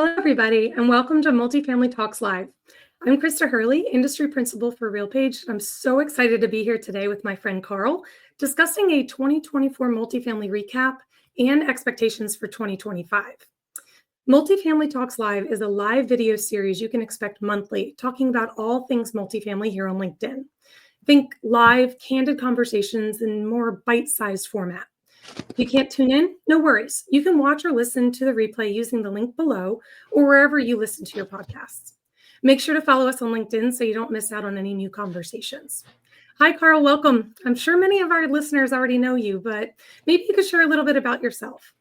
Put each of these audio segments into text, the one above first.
Hello, everybody, and welcome to Multifamily Talks Live. I'm Krista Hurley, Industry Principal for RealPage. I'm so excited to be here today with my friend Carl, discussing a 2024 multifamily recap and expectations for 2025. Multifamily Talks Live is a live video series you can expect monthly, talking about all things multifamily here on LinkedIn. Think live, candid conversations in more bite-sized format. If you can't tune in, no worries. You can watch or listen to the replay using the link below or wherever you listen to your podcasts. Make sure to follow us on LinkedIn so you don't miss out on any new conversations. Hi, Carl. Welcome. I'm sure many of our listeners already know you, but maybe you could share a little bit about yourself.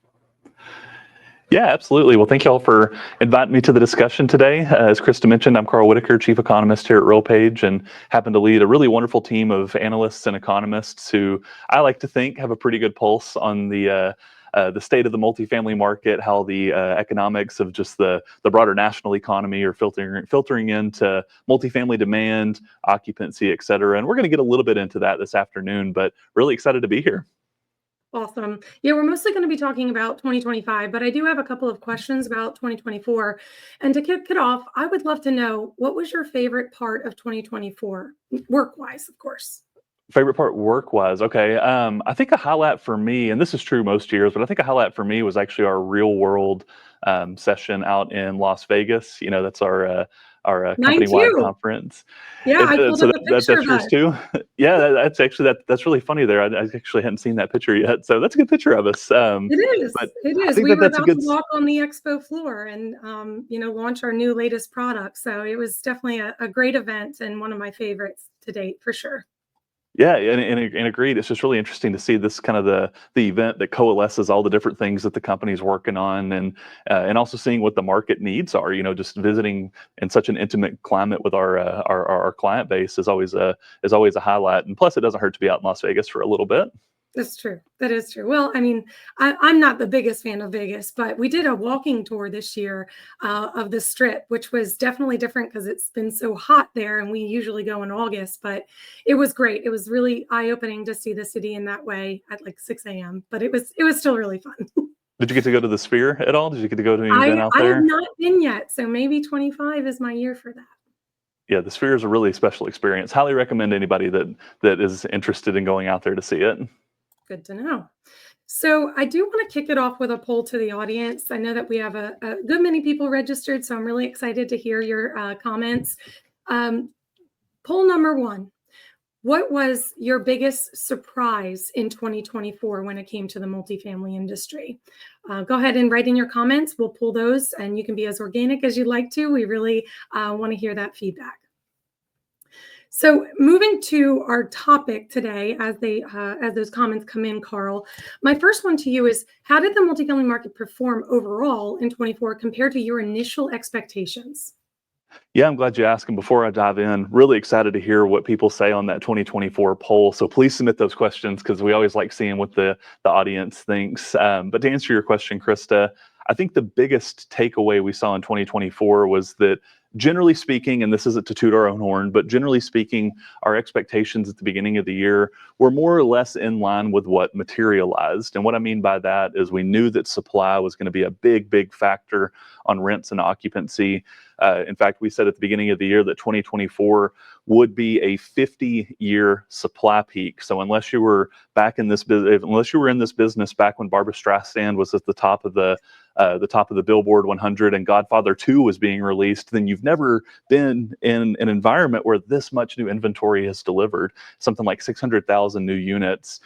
Yeah, absolutely. Well, thank you all for inviting me to the discussion today. As Krista mentioned, I'm Carl Whitaker, Chief Economist here at RealPage, and happen to lead a really wonderful team of analysts and economists who I like to think have a pretty good pulse on the state of the multifamily market, how the economics of just the broader national economy are filtering into multifamily demand, occupancy, et cetera. And we're going to get a little bit into that this afternoon, but really excited to be here. Awesome. Yeah, we're mostly going to be talking about 2025, but I do have a couple of questions about 2024. And to kick it off, I would love to know, what was your favorite part of 2024, work-wise, of course? Favorite part work-wise? Okay. I think a highlight for me, and this is true most years, but I think a highlight for me was actually our real world session out in Las Vegas. You know, that's our Mine company-wide too. conference. Yeah, I pulled So up a picture that's of yours that. too. Yeah, that's actually that's really funny there. I actually hadn't seen that picture yet, so that's a good picture of us. It is. But It I is. think We were that's a about to good. walk on the expo floor and, launch our new latest product. So it was definitely a great event and one of my favorites to date, for sure. Yeah, and agreed. It's just really interesting to see this kind of the event that coalesces all the different things that the company's working on, and also seeing what the market needs are. You know, just visiting in such an intimate climate with our client base is always a highlight. And plus, it doesn't hurt to be out in Las Vegas for a little bit. That's true. That is true. Well, I mean, I'm not the biggest fan of Vegas, but we did a walking tour this year of the Strip, which was definitely different because it's been so hot there, and we usually go in August. But it was great. It was really eye-opening to see the city in that way at like 6 a.m. But it was still really fun. Did you get to go to the Sphere at all? Did you get to go to any I event out I have there? not been yet, so maybe 25 is my year for that. Yeah, the Sphere is a really special experience. Highly recommend anybody that is interested in going out there to see it. Good to know. So I do want to kick it off with a poll to the audience. I know that we have a good many people registered, so I'm really excited to hear your comments. Poll number one: what was your biggest surprise in 2024 when it came to the multifamily industry? Go ahead and write in your comments. We'll pull those, and you can be as organic as you'd like to. We really want to hear that feedback. So moving to our topic today, as those comments come in, Carl, my first one to you is: how did the multifamily market perform overall in 24 compared to your initial expectations? Yeah, I'm glad you asked. And before I dive in, really excited to hear what people say on that 2024 poll. So please submit those questions because we always like seeing what the audience thinks. But to answer your question, Krista, I think the biggest takeaway we saw in 2024 was that, generally speaking, and this isn't to toot our own horn, but generally speaking, our expectations at the beginning of the year were more or less in line with what materialized. And what I mean by that is we knew that supply was going to be a big factor on rents and occupancy. In fact, we said at the beginning of the year that 2024 would be a 50-year supply peak. So unless you were in this business back when Barbra Streisand was at the top of the Billboard 100 and Godfather 2 was being released, then you've never been in an environment where this much new inventory has delivered, something like 600,000 new units.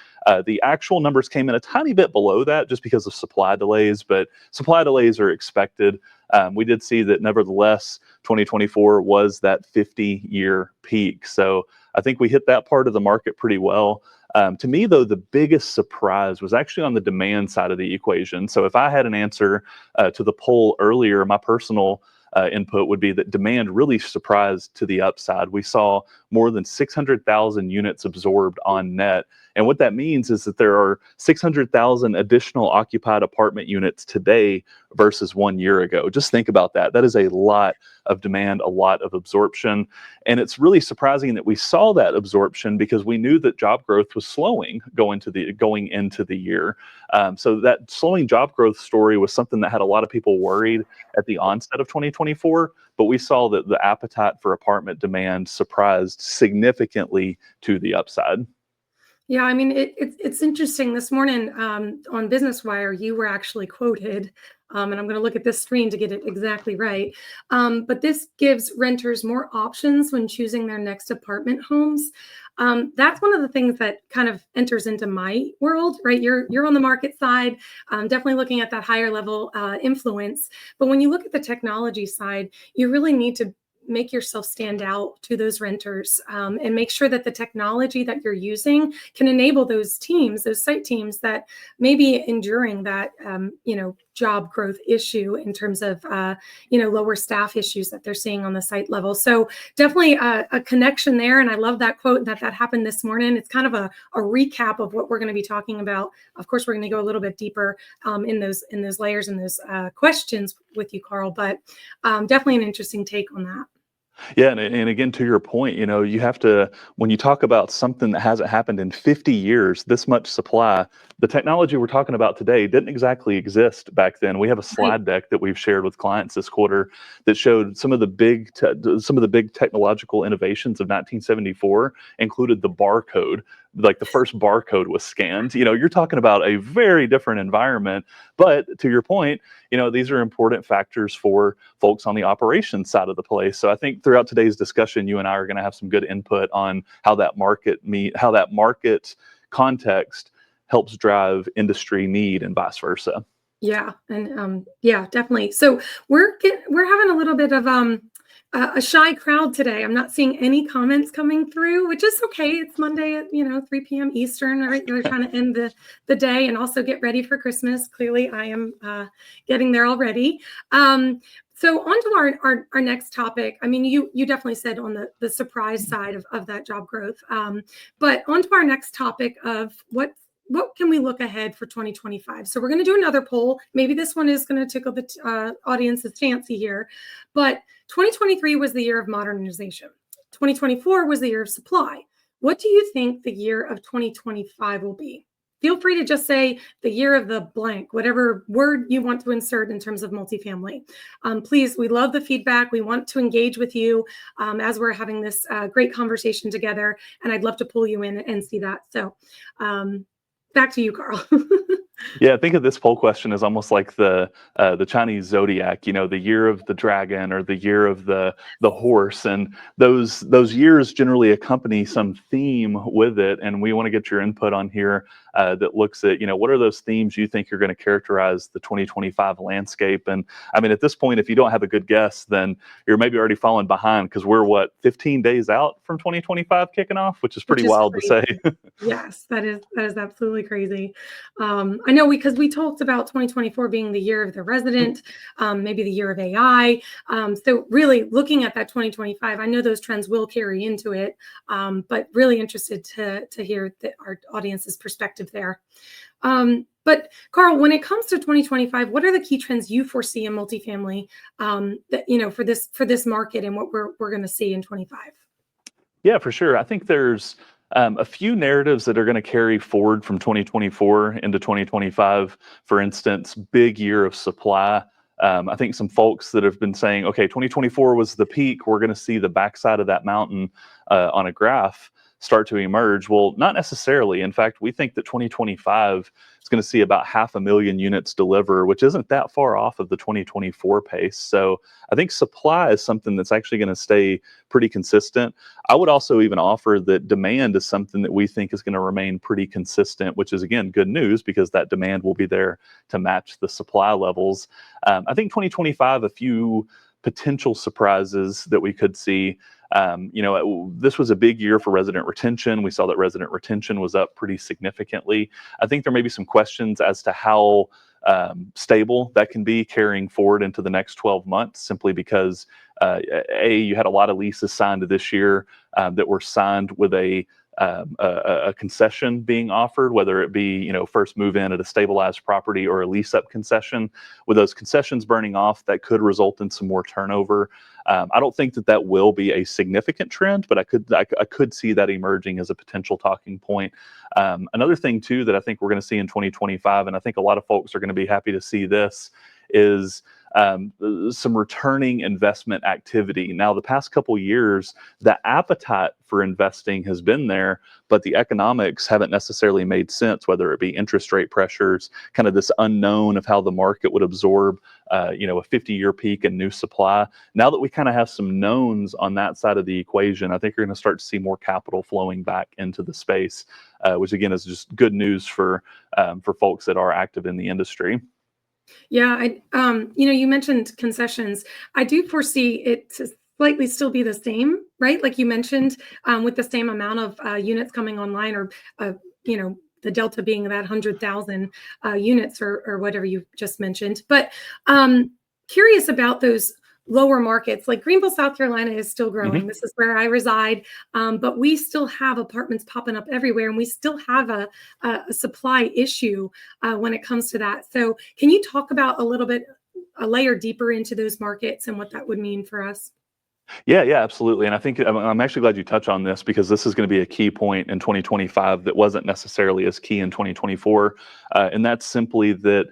The actual numbers came in a tiny bit below that just because of supply delays, but supply delays are expected. We did see that nevertheless, 2024 was that 50-year peak. So I think we hit that part of the market pretty well. To me, though, the biggest surprise was actually on the demand side of the equation. So if I had an answer to the poll earlier, my personal input would be that demand really surprised to the upside. We saw more than 600,000 units absorbed on net. And what that means is that there are 600,000 additional occupied apartment units today versus 1 year ago. Just think about that. That is a lot of demand, a lot of absorption. And it's really surprising that we saw that absorption because we knew that job growth was slowing going into the year. So that slowing job growth story was something that had a lot of people worried at the onset of 2024. But we saw that the appetite for apartment demand surprised significantly to the upside. Yeah, I mean, it's interesting. This morning on Business Wire, you were actually quoted, and I'm going to look at this screen to get it exactly right. But this gives renters more options when choosing their next apartment homes. That's one of the things that kind of enters into my world, right? You're on the market side, definitely looking at that higher level influence. But when you look at the technology side, you really need to make yourself stand out to those renters, and make sure that the technology that you're using can enable those teams, those site teams that may be enduring that job growth issue in terms of lower staff issues that they're seeing on the site level. So definitely a connection there, and I love that quote that happened this morning. It's kind of a recap of what we're going to be talking about. Of course, we're going to go a little bit deeper in those layers and those questions with you, Carl, but definitely an interesting take on that. Yeah, and again, to your point, you have to, when you talk about something that hasn't happened in 50 years, this much supply, the technology we're talking about today didn't exactly exist back then. We have a Right. slide deck that we've shared with clients this quarter that showed some of the big technological innovations of 1974 included the barcode. Like the first barcode was scanned. You're talking about a very different environment. But to your point, these are important factors for folks on the operations side of the place. So I think throughout today's discussion, you and I are going to have some good input on how that market context helps drive industry need and vice versa. Yeah, and yeah, definitely. So we're having a little bit of a shy crowd today. I'm not seeing any comments coming through, which is okay. It's Monday at 3 p.m. Eastern. Right, they're trying to end the day and also get ready for Christmas. Clearly, I am getting there already. So on to our next topic. I mean, you definitely said on the surprise side of that job growth. But on to our next topic of what can we look ahead for 2025? So we're going to do another poll. Maybe this one is going to tickle the audience's fancy here. But 2023 was the year of modernization. 2024 was the year of supply. What do you think the year of 2025 will be? Feel free to just say the year of the blank, whatever word you want to insert in terms of multifamily. Please, we love the feedback. We want to engage with you as we're having this great conversation together. And I'd love to pull you in and see that. So back to you, Carl. Yeah, think of this poll question as almost like the Chinese zodiac, the year of the dragon or the year of the horse, and those years generally accompany some theme with it. And we want to get your input on here that looks at what are those themes you think are going to characterize the 2025 landscape. And I mean, at this point, if you don't have a good guess, then you're maybe already falling behind because we're 15 days out from 2025 kicking off, which is pretty wild to say. Yes, that is absolutely crazy. I know because we talked about 2024 being the year of the resident, maybe the year of AI. So really looking at that 2025, I know those trends will carry into it, but really interested to hear our audience's perspective there. But Carl, when it comes to 2025, what are the key trends you foresee in multifamily that for this market and what we're going to see in 25? Yeah, for sure. I think there's a few narratives that are going to carry forward from 2024 into 2025. For instance, big year of supply. I think some folks that have been saying, okay, 2024 was the peak. We're going to see the backside of that mountain on a graph start to emerge. Well, not necessarily. In fact, we think that 2025 is going to see about 500,000 units deliver, which isn't that far off of the 2024 pace. So I think supply is something that's actually going to stay pretty consistent. I would also even offer that demand is something that we think is going to remain pretty consistent, which is, again, good news because that demand will be there to match the supply levels. I think 2025, a few potential surprises that we could see. This was a big year for resident retention. We saw that resident retention was up pretty significantly. I think there may be some questions as to how stable that can be carrying forward into the next 12 months, simply because you had a lot of leases signed this year that were signed with a concession being offered, whether it be first move in at a stabilized property or a lease up concession. With those concessions burning off, that could result in some more turnover. I don't think that will be a significant trend, but I could see that emerging as a potential talking point. Another thing too that I think we're going to see in 2025, and I think a lot of folks are going to be happy to see this, is some returning investment activity. Now, the past couple years, the appetite for investing has been there, but the economics haven't necessarily made sense, whether it be interest rate pressures, kind of this unknown of how the market would absorb a 50-year peak in new supply. Now that we kind of have some knowns on that side of the equation, I think you're going to start to see more capital flowing back into the space, which again is just good news for folks that are active in the industry. Yeah, you mentioned concessions. I do foresee it to slightly still be the same, right? Like you mentioned, with the same amount of units coming online, or the delta being that 100,000 units or whatever you just mentioned. But curious about those lower markets. Like Greenville, South Carolina is still growing. Mhm. This is where I reside, but we still have apartments popping up everywhere, and we still have a supply issue when it comes to that. So can you talk about a layer deeper into those markets and what that would mean for us? Yeah, absolutely. And I think I'm actually glad you touch on this, because this is going to be a key point in 2025 that wasn't necessarily as key in 2024. And that's simply that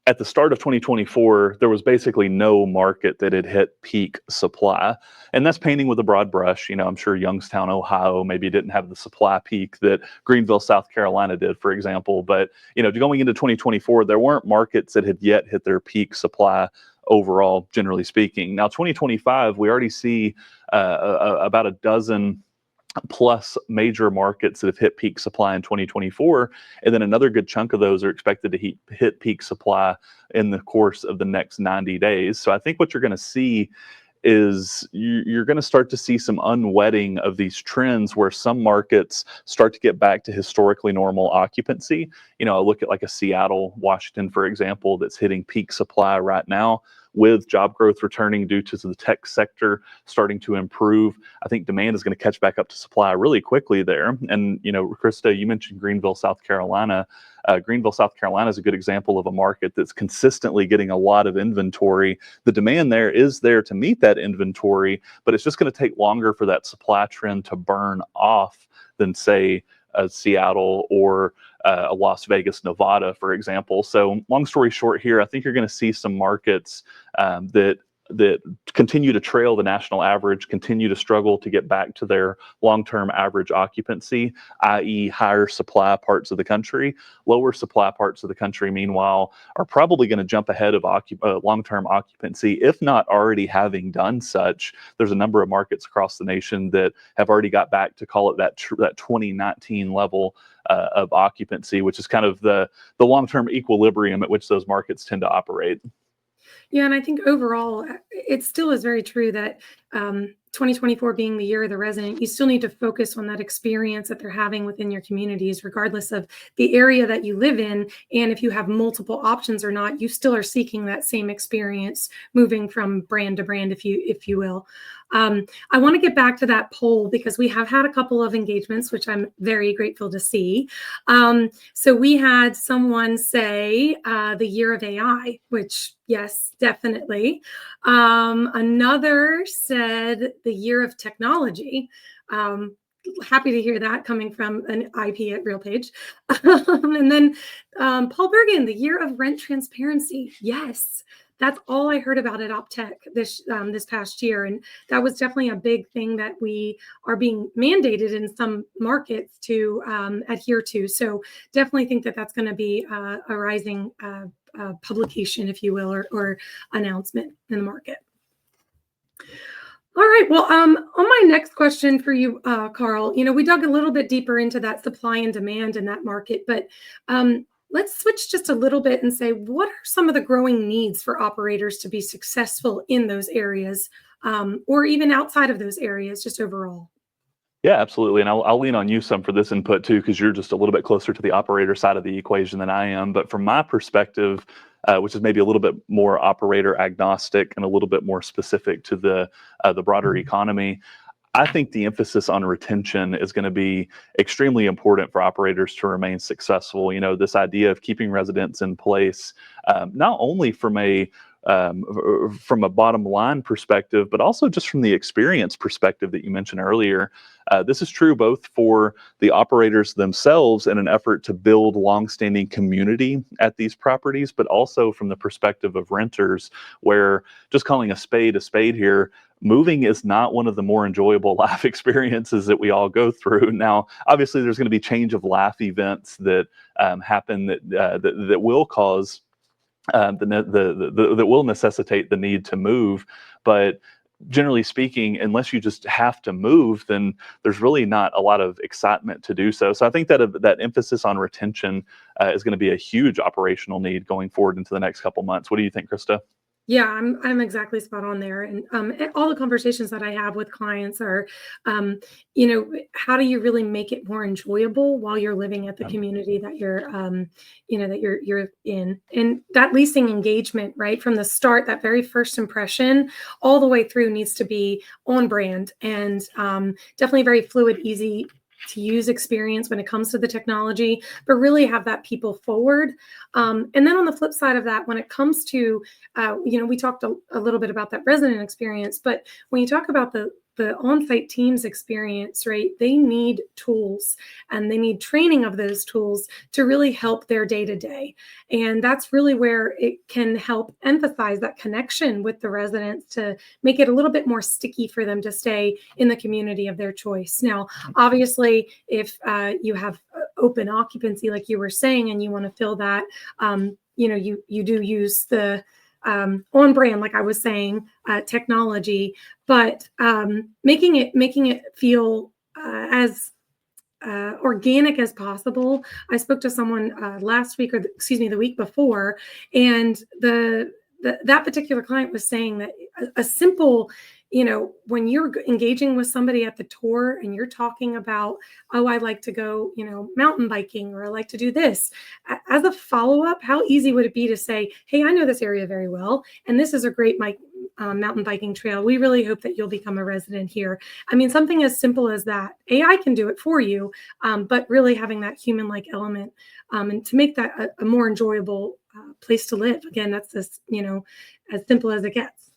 at the start of 2024, there was basically no market that had hit peak supply. And that's painting with a broad brush. I'm sure Youngstown, Ohio, maybe didn't have the supply peak that Greenville, South Carolina did, for example. But, going into 2024, there weren't markets that had yet hit their peak supply overall, generally speaking. Now, 2025, we already see about a dozen plus major markets that have hit peak supply in 2024, and then another good chunk of those are expected to hit peak supply in the course of the next 90 days. So I think what you're going to see is you're going to start to see some unwetting of these trends, where some markets start to get back to historically normal occupancy. I look at like a Seattle, Washington, for example, that's hitting peak supply right now, with job growth returning due to the tech sector starting to improve. I think demand is going to catch back up to supply really quickly there. And, Krista, you mentioned Greenville, South Carolina. Greenville, South Carolina is a good example of a market that's consistently getting a lot of inventory. The demand there is there to meet that inventory, but it's just going to take longer for that supply trend to burn off than, say, Seattle or a Las Vegas, Nevada, for example. So long story short here, I think you're going to see some markets that continue to trail the national average, continue to struggle to get back to their long-term average occupancy, i.e. higher supply parts of the country. Lower supply parts of the country, meanwhile, are probably going to jump ahead of long-term occupancy, if not already having done such. There's a number of markets across the nation that have already got back to, call it that 2019 level of occupancy, which is kind of the long-term equilibrium at which those markets tend to operate. Yeah, and I think overall, it still is very true that 2024 being the year of the resident, you still need to focus on that experience that they're having within your communities, regardless of the area that you live in. And if you have multiple options or not, you still are seeking that same experience, moving from brand to brand, if you will. I want to get back to that poll, because we have had a couple of engagements, which I'm very grateful to see. So we had someone say the year of AI, which, yes, definitely. Another said the year of technology. Happy to hear that coming from an IP at RealPage. And then Paul Bergen, the year of rent transparency. Yes, that's all I heard about at OpTech this past year. And that was definitely a big thing that we are being mandated in some markets to adhere to. So definitely think that that's going to be a rising publication, if you will, or announcement in the market. All right. Well, on my next question for you, Carl, we dug a little bit deeper into that supply and demand in that market, but let's switch just a little bit and say, what are some of the growing needs for operators to be successful in those areas, or even outside of those areas, just overall? Yeah, absolutely. And I'll lean on you some for this input too, because you're just a little bit closer to the operator side of the equation than I am. But from my perspective, which is maybe a little bit more operator agnostic and a little bit more specific to the broader economy. I think the emphasis on retention is going to be extremely important for operators to remain successful. This idea of keeping residents in place, not only from a bottom line perspective, but also just from the experience perspective that you mentioned earlier. This is true both for the operators themselves in an effort to build longstanding community at these properties, but also from the perspective of renters, where just calling a spade here, moving is not one of the more enjoyable life experiences that we all go through. Now, obviously, there's going to be change of life events that happen that will cause that will necessitate the need to move. But generally speaking, unless you just have to move, then there's really not a lot of excitement to do so. So I think that emphasis on retention is going to be a huge operational need going forward into the next couple months. What do you think, Krista? Yeah, I'm exactly spot on there. And all the conversations that I have with clients are, how do you really make it more enjoyable while you're living at the community that you're in, and that leasing engagement, right from the start, that very first impression, all the way through needs to be on brand and definitely very fluid, easy to use experience when it comes to the technology, but really have that people forward. And then on the flip side of that, when it comes to, we talked a little bit about that resident experience, but when you talk about the on-site teams experience, right, they need tools and they need training of those tools to really help their day-to-day. And that's really where it can help emphasize that connection with the residents to make it a little bit more sticky for them to stay in the community of their choice. Now, obviously, if you have open occupancy, like you were saying, and you want to fill that, you do use the on brand, like I was saying, technology, but making it feel as organic as possible. I spoke to someone last week, or the week before, and that particular client was saying that a simple, when you're engaging with somebody at the tour and you're talking about, oh, I like to go, mountain biking, or I like to do this. As a follow-up, how easy would it be to say, hey, I know this area very well, and this is a great mountain biking trail. We really hope that you'll become a resident here. I mean, something as simple as that. AI can do it for you, but really having that human-like element, and to make that a more enjoyable place to live. Again, that's as simple as it gets.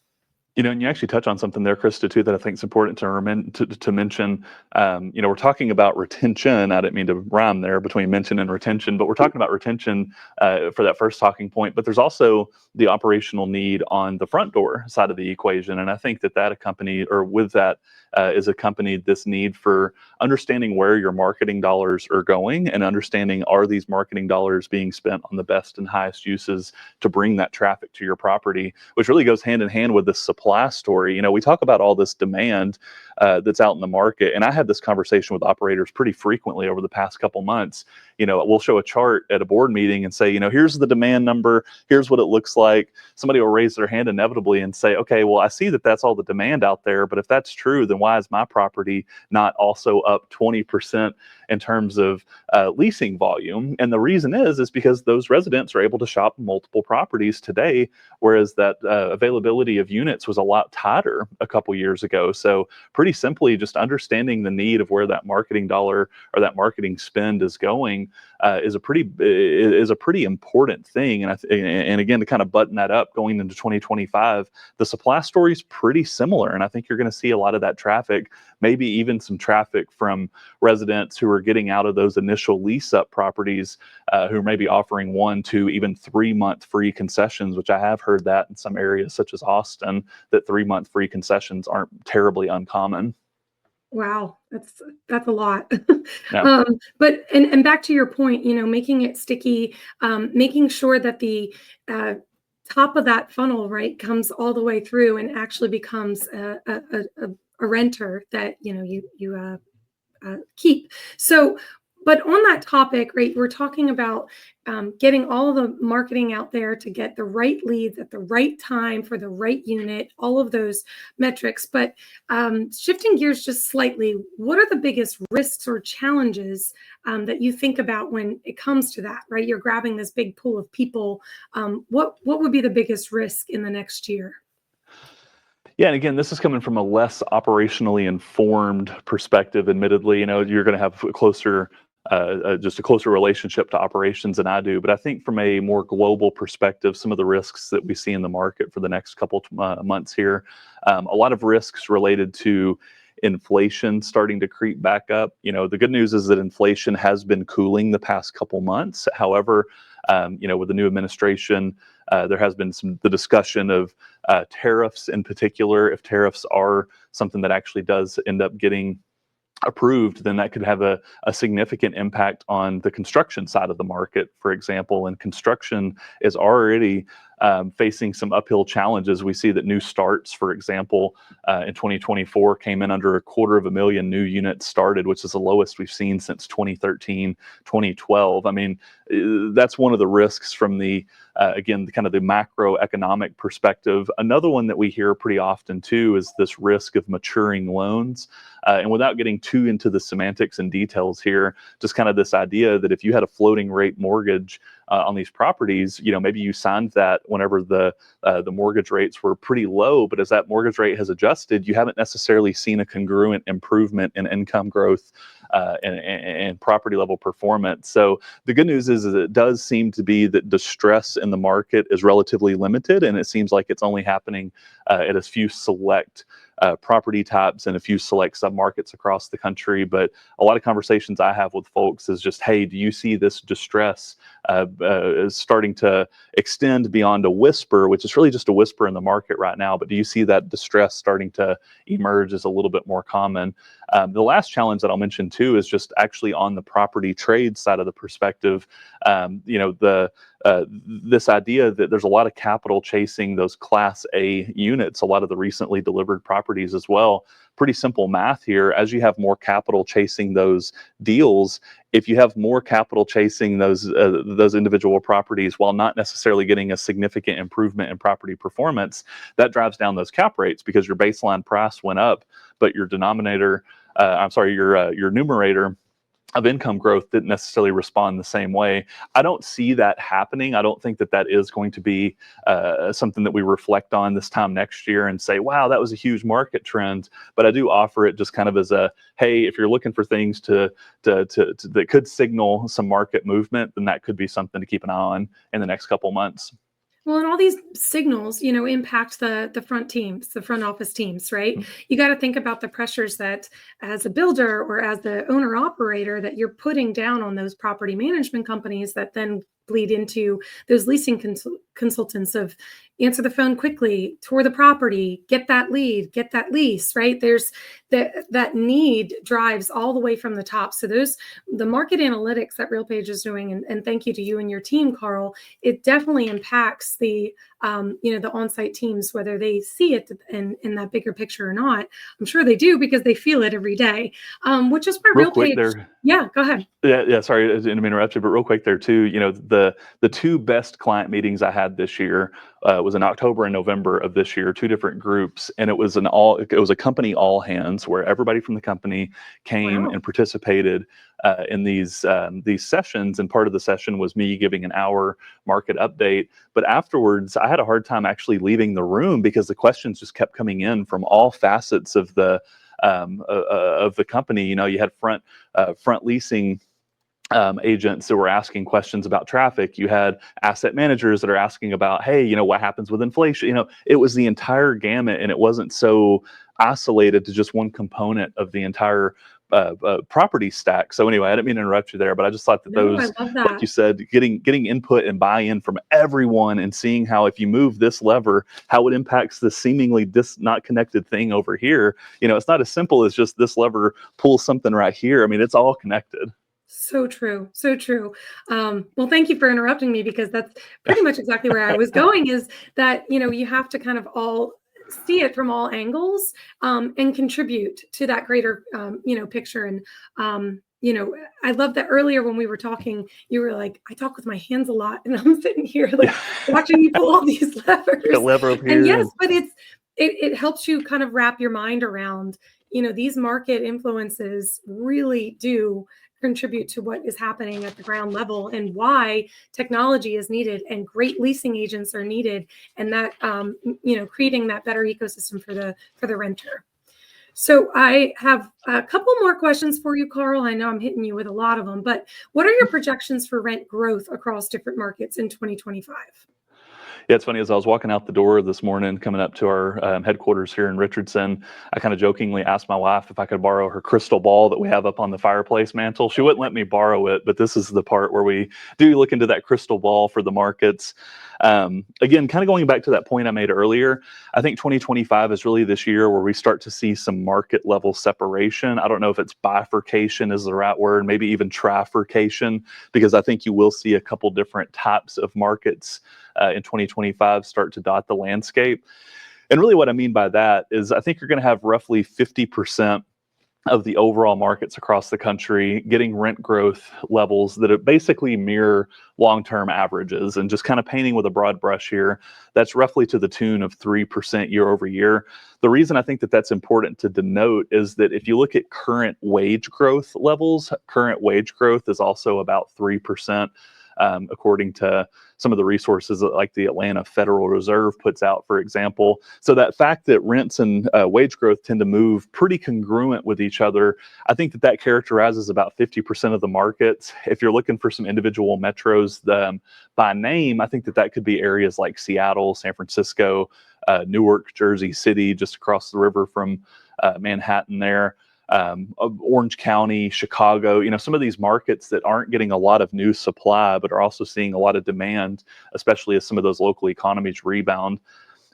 And you actually touch on something there, Krista, too, that I think is important to mention. We're talking about retention. I didn't mean to rhyme there between mention and retention, but we're talking about retention for that first talking point. But there's also the operational need on the front door side of the equation. And I think that accompanied, or with that, is accompanied this need for understanding where your marketing dollars are going, and understanding, are these marketing dollars being spent on the best and highest uses to bring that traffic to your property, which really goes hand in hand with the supply story. We talk about all this demand that's out in the market, and I had this conversation with operators pretty frequently over the past couple months. We'll show a chart at a board meeting and say, here's the demand number, here's what it looks like. Somebody will raise their hand inevitably and say, okay, well, I see that that's all the demand out there, but if that's true, then why is my property not also up 20% in terms of leasing volume? And the reason is because those residents are able to shop multiple properties today, whereas that availability of units was a lot tighter a couple years ago. So pretty simply, just understanding the need of where that marketing dollar or that marketing spend is going is a pretty important thing. And again, to kind of button that up going into 2025, the supply story is pretty similar, and I think you're going to see a lot of that traffic, maybe even some traffic from residents who are getting out of those initial lease up properties, who may be offering 1, 2, even 3-month free concessions, which I have heard that in some areas such as Austin, that 3-month free concessions aren't terribly uncommon. Wow, that's a lot. Yeah. But and back to your point, making it sticky, making sure that the top of that funnel, right, comes all the way through and actually becomes a renter that you keep. So But on that topic, right, we're talking about getting all the marketing out there to get the right leads at the right time for the right unit, all of those metrics. But shifting gears just slightly, what are the biggest risks or challenges that you think about when it comes to that, right? You're grabbing this big pool of people. What would be the biggest risk in the next year? Yeah, and again, this is coming from a less operationally informed perspective. Admittedly, you're going to have just a closer relationship to operations than I do. But I think from a more global perspective, some of the risks that we see in the market for the next couple months here, a lot of risks related to inflation starting to creep back up. The good news is that inflation has been cooling the past couple months. However, with the new administration, there has been the discussion of tariffs in particular. If tariffs are something that actually does end up getting approved, then that could have a significant impact on the construction side of the market, for example. And construction is already facing some uphill challenges. We see that new starts, for example, in 2024 came in under 250,000 new units started, which is the lowest we've seen since 2013, 2012. I mean, that's one of the risks from again, kind of the macroeconomic perspective. Another one that we hear pretty often too is this risk of maturing loans. And without getting too into the semantics and details here, just kind of this idea that if you had a floating rate mortgage on these properties, maybe you signed that whenever the mortgage rates were pretty low, but as that mortgage rate has adjusted, you haven't necessarily seen a congruent improvement in income growth and property level performance. So the good news is it does seem to be that distress in the market is relatively limited, and it seems like it's only happening at a few select property types and a few select submarkets across the country. But a lot of conversations I have with folks is just, hey, do you see this distress is starting to extend beyond a whisper, which is really just a whisper in the market right now, but do you see that distress starting to emerge as a little bit more common? The last challenge that I'll mention too is just actually on the property trade side of the perspective. This idea that there's a lot of capital chasing those Class A units, a lot of the recently delivered properties as well. Pretty simple math here. As you have more capital chasing those deals, if you have more capital chasing those individual properties while not necessarily getting a significant improvement in property performance, that drives down those cap rates because your baseline price went up, but your your numerator of income growth didn't necessarily respond the same way. I don't see that happening. I don't think that is going to be something that we reflect on this time next year and say, wow, that was a huge market trend. But I do offer it just kind of as a, hey, if you're looking for things that could signal some market movement, then that could be something to keep an eye on in the next couple months. Well, and all these signals, impact the front teams, the front office teams, right? Mhm. You got to think about the pressures that as a builder or as the owner operator that you're putting down on those property management companies that then bleed into those leasing consultants of answer the phone quickly, tour the property, get that lead, get that lease, right? There's that need drives all the way from the top. So the market analytics that RealPage is doing, and thank you to you and your team, Carl, it definitely impacts the on-site teams, whether they see it in that bigger picture or not. I'm sure they do because they feel it every day, which is why Real quick RealPage. there. Yeah, go ahead. Yeah. Sorry, I didn't mean to interrupt you, but real quick there too. The two best client meetings I had this year was in October and November of this year. Two different groups, and it was a company all hands where everybody from the company came Wow. and participated in these sessions. And part of the session was me giving an hour market update. But afterwards, I had a hard time actually leaving the room because the questions just kept coming in from all facets of the company. You had front leasing agents that were asking questions about traffic. You had asset managers that are asking about, hey, what happens with inflation? It was the entire gamut, and it wasn't so isolated to just one component of the entire property stack. So anyway, I didn't mean to interrupt you there, but I just thought that No, I those, love like that. you said, getting input and buy-in from everyone and seeing how if you move this lever, how it impacts the seemingly not connected thing over here. It's not as simple as just this lever pulls something right here. I mean, it's all connected. So true. So true. Well, thank you for interrupting me because that's pretty much exactly where I was going is that, you have to kind of all see it from all angles and contribute to that greater, picture. And, I love that earlier when we were talking, you were like, I talk with my hands a lot, and I'm sitting here like Yeah. watching you pull all these A levers. lever over And here. yes, but it helps you kind of wrap your mind around, these market influences really do contribute to what is happening at the ground level and why technology is needed and great leasing agents are needed, and that creating that better ecosystem for the renter. So I have a couple more questions for you, Carl. I know I'm hitting you with a lot of them, but what are your projections for rent growth across different markets in 2025? Yeah, it's funny. As I was walking out the door this morning, coming up to our headquarters here in Richardson, I kind of jokingly asked my wife if I could borrow her crystal ball that we have up on the fireplace mantle. She wouldn't let me borrow it, but this is the part where we do look into that crystal ball for the markets. Again, kind of going back to that point I made earlier, I think 2025 is really this year where we start to see some market level separation. I don't know if it's bifurcation is the right word, maybe even trifurcation, because I think you will see a couple different types of markets in 2025 start to dot the landscape. And really what I mean by that is I think you're going to have roughly 50% of the overall markets across the country getting rent growth levels that basically mirror long-term averages. And just kind of painting with a broad brush here, that's roughly to the tune of 3% year over year. The reason I think that that's important to denote is that if you look at current wage growth levels, current wage growth is also about 3%. According to some of the resources that like the Atlanta Federal Reserve puts out, for example. So that fact that rents and wage growth tend to move pretty congruent with each other, I think that that characterizes about 50% of the markets. If you're looking for some individual metros by name, I think that that could be areas like Seattle, San Francisco, Newark, Jersey City, just across the river from Manhattan there. Orange County, Chicago, some of these markets that aren't getting a lot of new supply, but are also seeing a lot of demand, especially as some of those local economies rebound.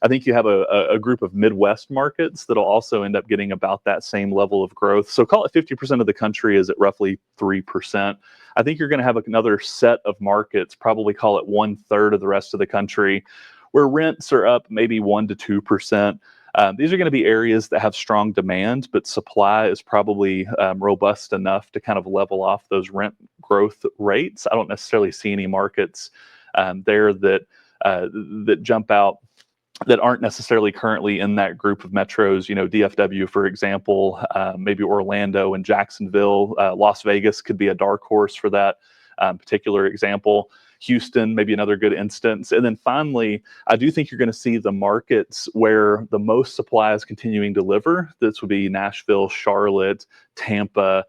I think you have a group of Midwest markets that'll also end up getting about that same level of growth. So call it 50% of the country is at roughly 3%. I think you're going to have another set of markets, probably call it 1/3 of the rest of the country, where rents are up maybe 1 to 2%. These are going to be areas that have strong demand, but supply is probably robust enough to kind of level off those rent growth rates. I don't necessarily see any markets there that jump out that aren't necessarily currently in that group of metros. DFW, for example, maybe Orlando and Jacksonville. Las Vegas could be a dark horse for that particular example. Houston, maybe another good instance. And then finally, I do think you're going to see the markets where the most supply is continuing to deliver. This would be Nashville, Charlotte, Tampa,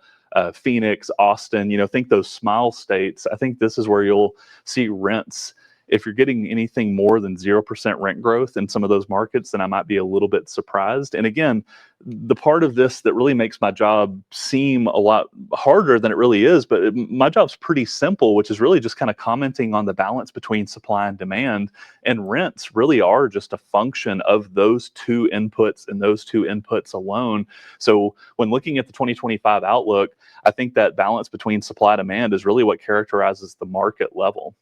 Phoenix, Austin. Think those smile states. I think this is where you'll see rents. If you're getting anything more than 0% rent growth in some of those markets, then I might be a little bit surprised. And again, the part of this that really makes my job seem a lot harder than it really is, but my job's pretty simple, which is really just kind of commenting on the balance between supply and demand. And rents really are just a function of those two inputs and those two inputs alone. So when looking at the 2025 outlook, I think that balance between supply and demand is really what characterizes the market level.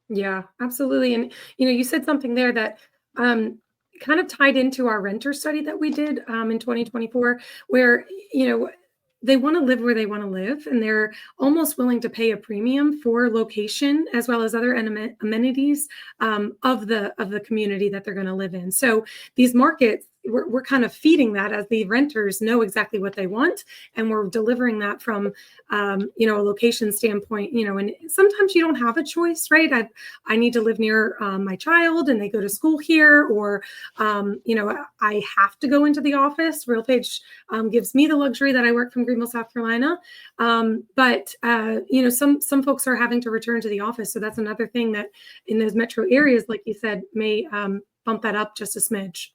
Yeah, absolutely. And you said something there that kind of tied into our renter study that we did in 2024, where they want to live where they want to live, and they're almost willing to pay a premium for location as well as other amenities of the community that they're going to live in. So these markets, we're kind of feeding that as the renters know exactly what they want, and we're delivering that from a location standpoint. And sometimes you don't have a choice, right? I need to live near my child, and they go to school here, or I have to go into the office. RealPage gives me the luxury that I work from Greenville, South Carolina, but some folks are having to return to the office, so that's another thing that in those metro areas, like you said, may bump that up just a smidge.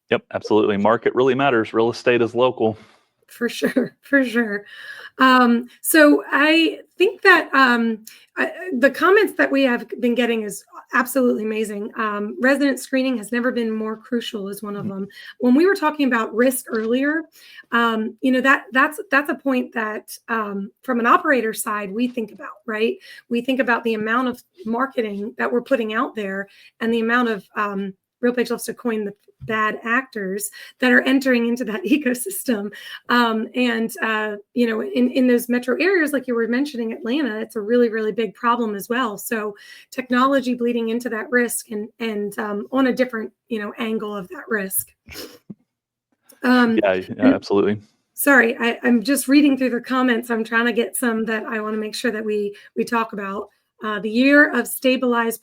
Yep, absolutely. Market really matters. Real estate is local. For sure, for sure. So I think that the comments that we have been getting is absolutely amazing. Resident screening has never been more crucial is one of them. When we were talking about risk earlier, that's a point that from an operator side, we think about, right? We think about the amount of marketing that we're putting out there and the amount of RealPage loves to coin the bad actors that are entering into that ecosystem. In those metro areas, like you were mentioning, Atlanta, it's a really, really big problem as well. So technology bleeding into that risk and on a different, angle of that risk. Yeah, absolutely. Sorry, I'm just reading through the comments. I'm trying to get some that I want to make sure that we talk about. The year of stabilized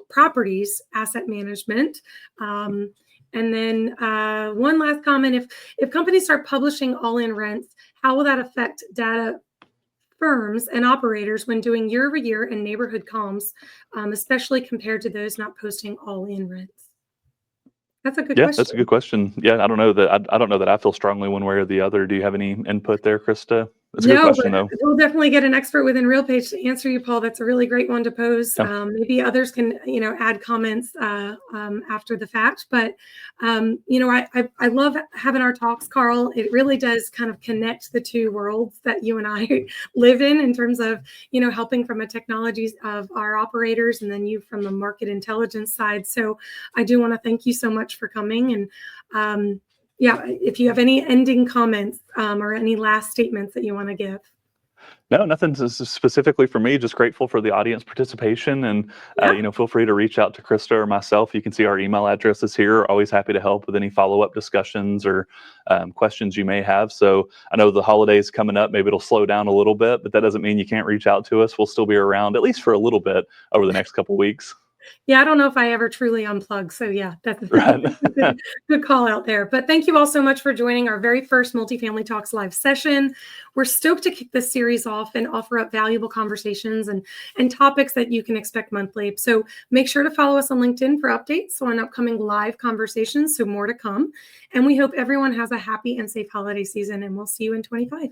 properties, asset management. And then one last comment, if companies start publishing all-in rents, how will that affect data firms and operators when doing year-over-year and neighborhood comps, especially compared to those not posting all-in rents? That's a good Yeah, question. that's a good question. Yeah, I don't know that I don't know that I feel strongly one way or the other. Do you have any input there, Krista? That's a good No, question, but though. we'll definitely get an expert within RealPage to answer you, Paul. That's a really great one to pose. Yeah. Maybe others can, add comments after the fact. But, I love having our talks, Carl. It really does kind of connect the two worlds that you and I live in terms of, helping from a technology of our operators and then you from the market intelligence side. So I do want to thank you so much for coming. And if you have any ending comments or any last statements that you want to give. No, nothing specifically for me. Just grateful for the audience participation, and feel free to reach out to Krista or myself. You can see our email addresses here. Always happy to help with any follow-up discussions or questions you may have. So I know the holidays coming up. Maybe it'll slow down a little bit, but that doesn't mean you can't reach out to us. We'll still be around at least for a little bit over the next couple weeks. Yeah, I don't know if I ever truly unplug. So yeah, that's Right. a good call out there. But thank you all so much for joining our very first Multifamily Talks live session. We're stoked to kick this series off and offer up valuable conversations and topics that you can expect monthly. So make sure to follow us on LinkedIn for updates on upcoming live conversations. So more to come. And we hope everyone has a happy and safe holiday season, and we'll see you in 25.